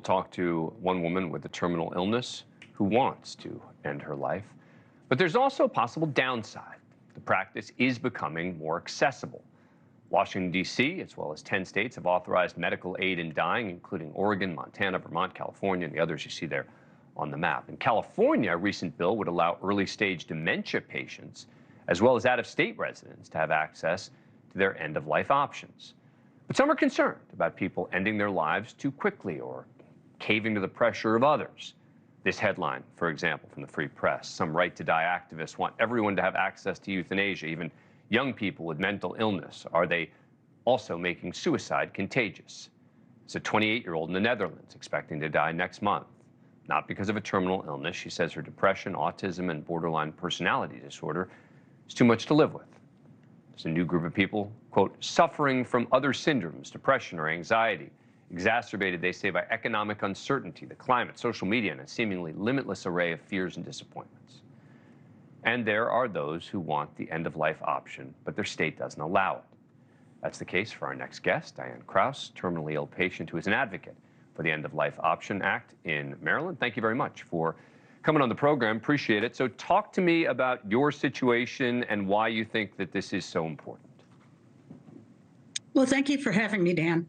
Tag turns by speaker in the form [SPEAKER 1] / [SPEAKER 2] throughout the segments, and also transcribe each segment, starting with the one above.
[SPEAKER 1] talk to one woman with a terminal illness who wants to end her life. But there's also a possible downside. The practice is becoming more accessible. Washington, D.C., as well as 10 states have authorized medical aid in dying, including Oregon, Montana, Vermont, California, and the others you see there on the map. In California, a recent bill would allow early-stage dementia patients, as well as out-of-state residents, to have access to their end-of-life options. But some are concerned about people ending their lives too quickly or caving to the pressure of others. This headline, for example, from the Free Press: some right-to-die activists want everyone to have access to euthanasia, even young people with mental illness. Are they also making suicide contagious? It's a 28-year-old in the Netherlands expecting to die next month. Not because of a terminal illness. She says her depression, autism, and borderline personality disorder is too much to live with. There's a new group of people, quote, suffering from other syndromes, depression or anxiety, exacerbated, they say, by economic uncertainty, the climate, social media, and a seemingly limitless array of fears and disappointments. And there are those who want the end-of-life option, but their state doesn't allow it. That's the case for our next guest, Diane Kraus, terminally ill patient who is an advocate for the End-of-Life Option Act in Maryland. Thank you very much for coming on the program. Appreciate it. So talk to me about your situation and why you think that this is so important.
[SPEAKER 2] Well, thank you for having me, Dan.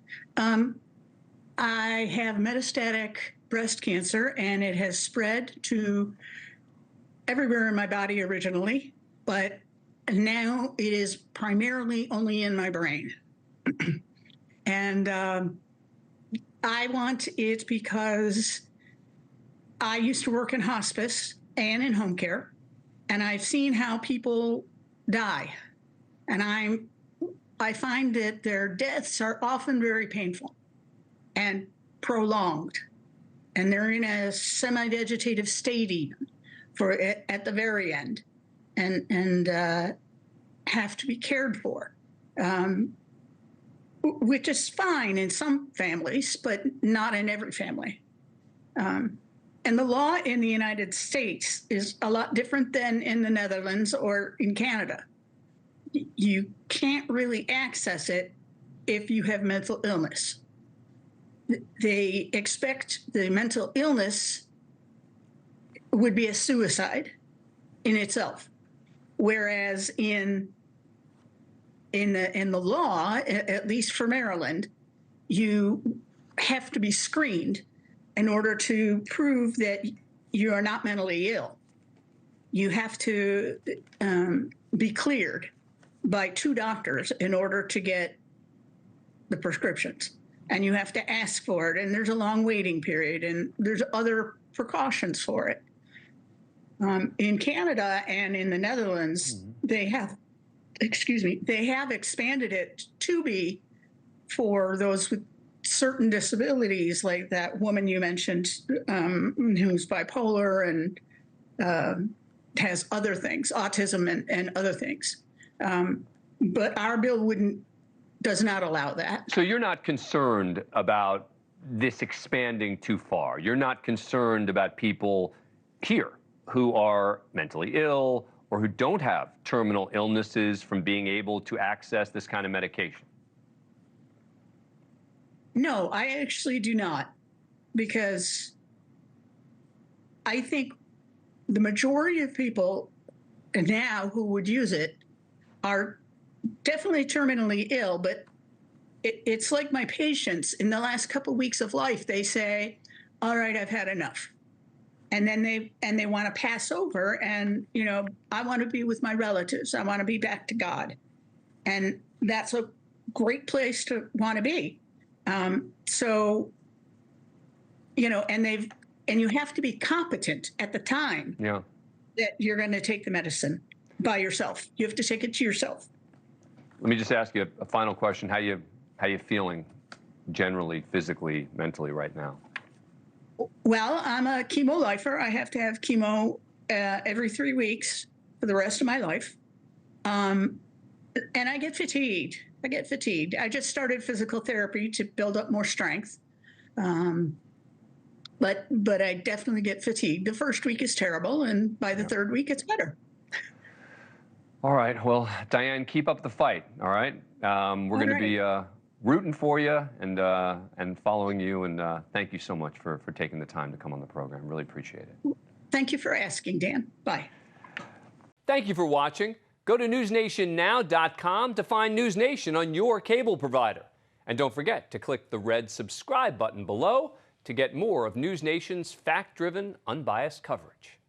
[SPEAKER 2] I have metastatic breast cancer, and it has spread to everywhere in my body originally, but now it is primarily only in my brain. And I want it because I used to work in hospice and in home care, and I've seen how people die. And I find that their deaths are often very painful and prolonged, and they're in a semi-vegetative state even at the very end, and have to be cared for, which is fine in some families, but not in every family. And the law in the United States is a lot different than in the Netherlands or in Canada. You can't really access it if you have mental illness. They expect the mental illness would be a suicide in itself, whereas in the law, at least for Maryland, you have to be screened in order to prove that you are not mentally ill. You have to be cleared by 2 doctors in order to get the prescriptions. And you have to ask for it, and there's a long waiting period, and there's other precautions for it. In Canada and in the Netherlands, they have expanded it to be for those with certain disabilities, like that woman you mentioned who's bipolar and has other things, autism and other things. But our bill does not allow that.
[SPEAKER 1] So you're not concerned about this expanding too far? You're not concerned about people here who are mentally ill or who don't have terminal illnesses from being able to access this kind of medication?
[SPEAKER 2] No, I actually do not, because I think the majority of people now who would use it are definitely terminally ill, but it's like my patients in the last couple of weeks of life, they say, all right, I've had enough. And then they want to pass over, and, you know, I want to be with my relatives. I want to be back to God. And that's a great place to want to be. So, you know, and you have to be competent at the time that you're going to take the medicine by yourself. You have to take it to yourself.
[SPEAKER 1] Let me just ask you a final question. How you feeling generally, physically, mentally right now?
[SPEAKER 2] Well, I'm a chemo lifer. I have to have chemo every 3 weeks for the rest of my life. And I get fatigued. I just started physical therapy to build up more strength. But I definitely get fatigued. The first week is terrible, and by the 3rd week, it's better. All
[SPEAKER 1] right. Well, Diane, keep up the fight. All right. We're going to be rooting for you and following you. And thank you so much for taking the time to come on the program. Really appreciate it.
[SPEAKER 2] Thank you for asking, Dan. Bye.
[SPEAKER 3] Thank you for watching. Go to newsnationnow.com to find NewsNation on your cable provider. And don't forget to click the red subscribe button below to get more of NewsNation's fact-driven, unbiased coverage.